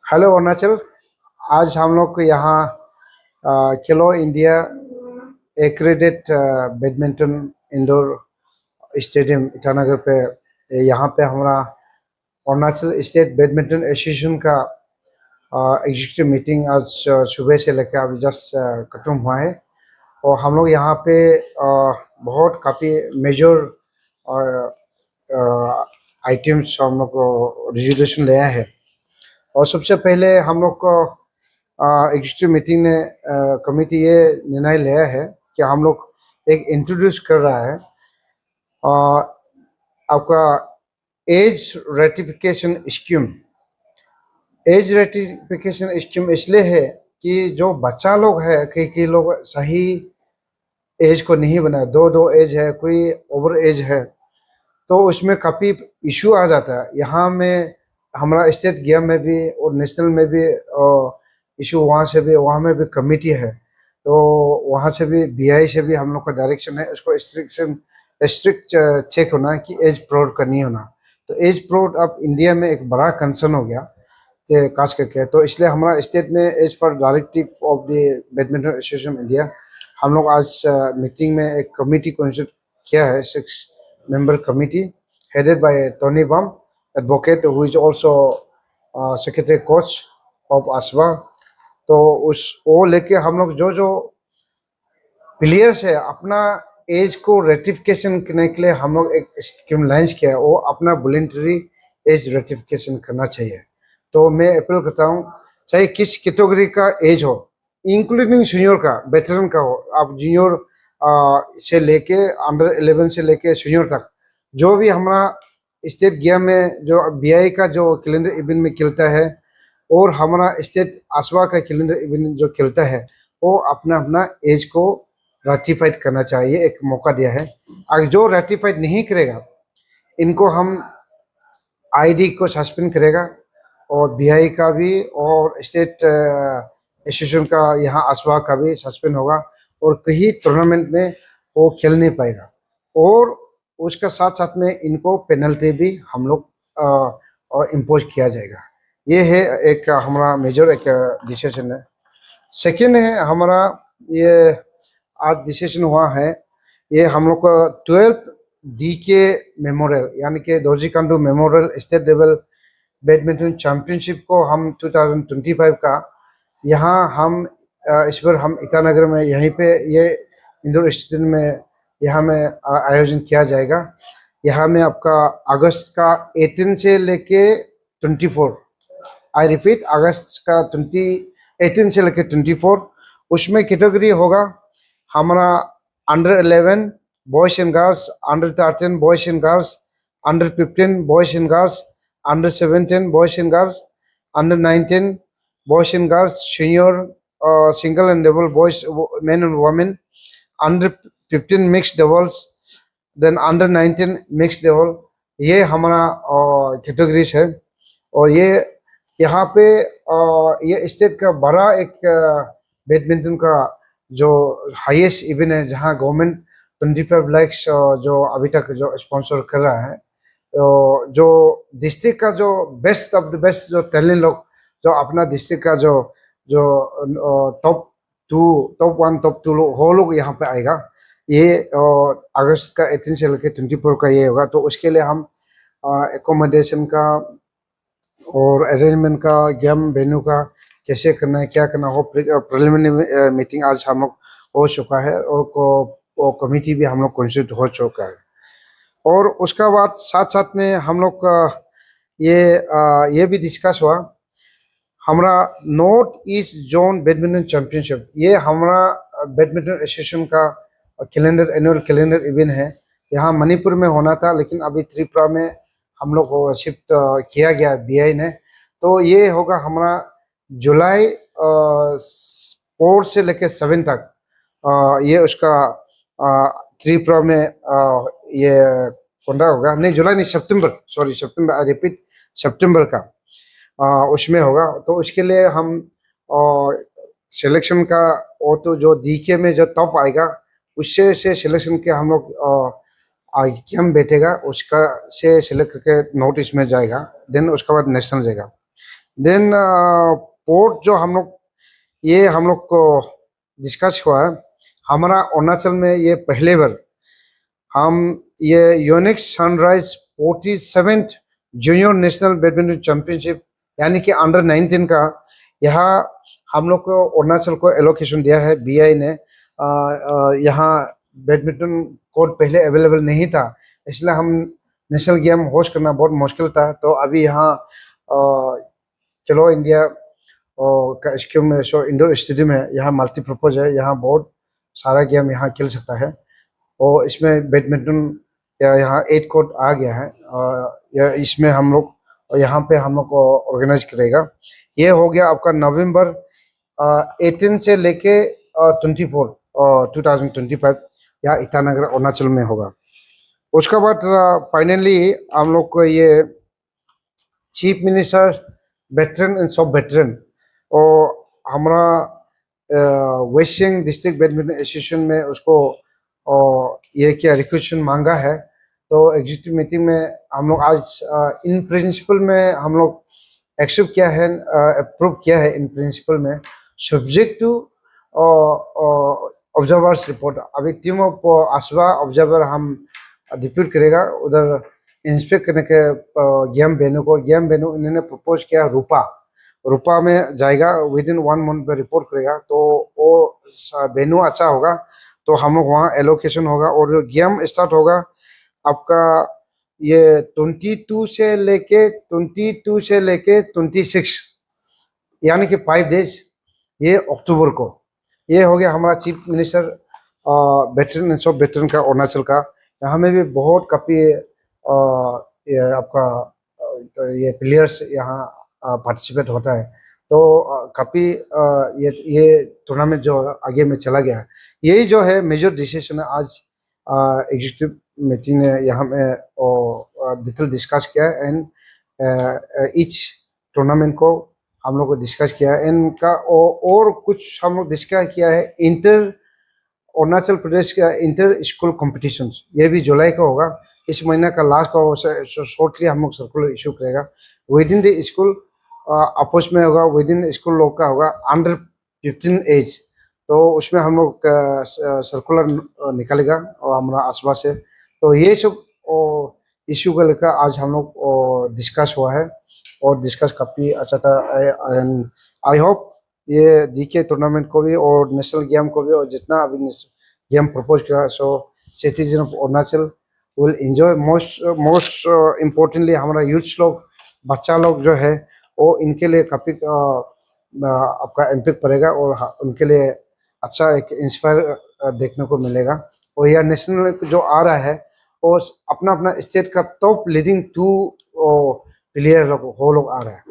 Hello Arunachal. आज हम लोग को यहाँ खेलो India accredit badminton indoor stadium Itanagar पे यहाँ पे हमारा अरुणाचल स्टेट बैडमिंटन एसोसिएशन का एग्जीक्यूटिव मीटिंग आज सुबह से लेकर अभी जस्ट खत्म हुआ है। और हम लोग यहाँ पे बहुत काफ़ी मेजर आइटम्स हम लोग को रिजर्वेशन लिया है। और सबसे पहले हम लोग को एग्जीक्यूटिव मीटिंग ने कमेटी ये निर्णय लिया है कि हम लोग एक इंट्रोड्यूस कर रहा है आपका age ratification scheme. Age ratification scheme इसलिए है कि जो बच्चा लोग है, कई लोग सही एज को नहीं बनाए, दो एज है, कोई ओवर एज है, तो उसमें काफ़ी इशू आ जाता है। यहाँ में हमारा स्टेट गेम में भी और नेशनल में भी इशू, वहाँ से भी, वहाँ में भी कमेटी है, तो वहाँ से भी बीआई से भी हम लोग का डायरेक्शन है उसको स्ट्रिक्ट चेक होना है कि एज प्रोड का नहीं होना। तो एज प्रोड अब इंडिया में एक बड़ा कंसर्न हो गया तो खास करके, तो इसलिए हमारा स्टेट में as for directive of the badminton association India हम लोग आज मीटिंग में एक कमेटी कंस्टिट्यूट किया है, 6 member committee headed by Tony Bam, advocate who is also secretary coach of ASWA। तो उस वो लेके हम लोग जो प्लेयर्स है अपना एज को रेटिफिकेशन करने के लिए हम लोग एक स्कीम लॉन्च किया है, वो अपना वॉलंटरी एज रेटिफिकेशन करना चाहिए। तो मैं अपील करता हूँ, चाहे किस कैटेगरी का एज हो, इंक्लूडिंग जूनियर का, वेटरन का हो, आप जूनियर से लेके अंडर 11 से लेके सीनियर तक, जो भी हमारा स्टेट गेम में जो बीआई का जो कैलेंडर इवेंट में खेलता है और हमारा स्टेट आसवा का कैलेंडर इवेंट जो खेलता है, वो अपना अपना एज को रेटिफाइड करना चाहिए, एक मौका दिया है। अगर जो रेटिफाइड नहीं करेगा इनको हम आईडी को सस्पेंड करेगा, और बीआई का भी और स्टेट एसोसिएशन का यहाँ आसवा का भी सस्पेंड होगा, और कहीं टूर्नामेंट में वो खेल नहीं पाएगा। और उसका साथ साथ में इनको पेनल्टी भी हम लोग इम्पोज किया जाएगा। ये है एक हमारा मेजर एक डिसीजन है। सेकेंड है हमारा ये आज डिसीजन हुआ है, ये हम लोग को 12 DK मेमोरियल यानी कि Dorjee Khandu memorial state level badminton championship को हम 2025 का यहाँ हम इस बार हम ईटानगर में यहीं पे ये इंडोर स्टेडियम में यहाँ में आयोजन किया जाएगा। यहाँ में आपका अगस्त का 18 से लेके 24, आई रिपीट अगस्त का 18 से लेके 24, उसमें कैटेगरी होगा हमारा under 11 boys and girls, under 13 boys and girls, under 15 boys and girls, under 17 boys and girls, under 19 boys and girls, senior single and double boys, men and women, under 15 mixed doubles, then under 19 mixed double। ये हमारा categories है। और ये यहाँ पे ये state का बड़ा एक बैडमिंटन का जो हाईएस्ट इवेंट है, जहाँ गवर्नमेंट 25 लाख जो अभी तक जो स्पॉन्सर कर रहा है। तो जो डिस्ट्रिक्ट का जो बेस्ट ऑफ द बेस्ट जो टैलेंट लोग, जो अपना डिस्ट्रिक्ट का जो टॉप 1 टॉप 2 हो लोग यहाँ पे आएगा। ये अगस्त का 18 से लेकर 24 का ये होगा। तो उसके लिए हम एकोमोडेशन का और अरेंजमेंट का, गेम वेन्यू का कैसे करना है, क्या करना हो, प्रिलिमिनरी मीटिंग आज हम लोग हो चुका है, और कमेटी भी हम लोग कॉन्स्टिट्यूट हो चुका है। और उसका बाद साथ साथ में हम लोग का ये भी डिस्कस हुआ हमारा north east zone badminton championship. ये हमारा बैडमिंटन एसोसिएशन का कैलेंडर एनुअल कैलेंडर इवेंट है। यहाँ मणिपुर में होना था, लेकिन अभी त्रिपुरा में हम लोग को शिफ्ट किया गया बीआई ने। तो ये होगा हमारा जुलाई 4 से लेकर 7 तक, ये उसका त्रिपुरा में ये कौन होगा, नहीं जुलाई नहीं, सितंबर, सॉरी सितंबर, आई रिपीट सितंबर का उसमें होगा। तो उसके लिए हम सिलेक्शन का, और तो जो डीके में जो टॉप आएगा उससे सिलेक्शन के हम लोग गेम बैठेगा, उसका से सिलेक्ट करके नॉर्थ ईस्ट में जाएगा, देन उसके बाद नेशनल जाएगा। देन पोर्ट जो हम लोग ये हम लोग को डिस्कस हुआ है, हमारा अरुणाचल में ये पहले बार हम ये unique sunrise 47th junior national badminton championship यानी कि अंडर 19 का यहाँ हम लोग को अरुणाचल को एलोकेशन दिया है बीआई ने। यहाँ बैडमिंटन कोर्ट पहले अवेलेबल नहीं था, इसलिए हम नेशनल गेम होस्ट करना बहुत मुश्किल था। तो अभी यहाँ चलो इंडिया का स्कीम में सो इंडोर स्टेडियम है, यहाँ मल्टीपर्पज है, यहाँ बहुत सारा गेम यहाँ खेल सकता है। और इसमें बैडमिंटन यहाँ 8 कोर्ट आ गया है। इसमें हम लोग यहाँ पे हम लोग ऑर्गेनाइज करेगा। ये हो गया आपका नवंबर 18 से लेके 24 2025 यहाँ ईटानगर अरुणाचल में होगा। उसके बाद फाइनली हम लोग को ये चीफ मिनिस्टर वेटरन एंड सब वेटरन और हमारा west Siang district badminton association में उसको ये क्या रिक्वेशन मांगा है। तो एग्जीक्यूटिव मीटिंग में हम लोग आज इन प्रिंसिपल में हम लोग एक्सेप्ट किया है, अप्रूव किया है इन प्रिंसिपल में, सब्जेक्ट टू ऑब्जर्वर्स रिपोर्ट। अभी टीम ऑफ आसवा ऑब्जर्वर हम डिप्यूट करेगा उधर इंस्पेक्ट करने के गेम वेन्यू को। गेम वेन्यू इन्होंने प्रपोज किया रूपा में जाएगा, विद इन 1 मंथ में रिपोर्ट करेगा। तो वो वेन्यू अच्छा होगा तो हम लोग वहाँ एलोकेशन होगा। और जो गेम स्टार्ट होगा आपका ये 22 से लेके 26 यानी कि 5 डेज ये अक्टूबर को। ये हो गया हमारा चीफ मिनिस्टर वेटरन एंड सब वेटरन का अरुणाचल का। यहाँ में भी बहुत काफ़ी ये आपका ये प्लेयर्स यहाँ पार्टिसिपेट होता है। तो काफ़ी ये टूर्नामेंट जो आगे में चला गया है। यही जो है मेजर डिसीजन है आज एग्जीक्यूटिव मीटिंग ने यहाँ में डिटेल डिस्कस किया है। एंड ईच टूर्नामेंट को हम लोग को डिस्कस किया है। इनका और कुछ हम लोग डिस्कस किया है इंटर अरुणाचल प्रदेश का इंटर स्कूल कॉम्पिटिशन, ये भी जुलाई का होगा। इस महीना का लास्ट का शॉर्टली हम लोग सर्कुलर इशू करेगा। विद इन द स्कूल आपस में होगा, विद इन स्कूल लोग का होगा अंडर 15 एज। तो उसमें हम लोग सर्कुलर निकालेगा और हमारा आसपास से। तो ये सब इशू को लेकर आज हम लोग डिस्कस हुआ है और डिस्कस काफ़ी अच्छा था। आई होप ये डीके टूर्नामेंट को भी और नेशनल गेम को भी और जितना अभी गेम प्रपोज किया so citizen of Arunachal will enjoy. Most importantly हमारा यूथ लोग, बच्चा लोग जो है वो इनके लिए काफ़ी आपका इम्पैक्ट पड़ेगा और उनके लिए अच्छा एक इंस्पायर देखने को मिलेगा। और यह नेशनल जो आ रहा है और अपना अपना स्टेट का टॉप लीडिंग 2 प्लेयर लोग आ रहा है।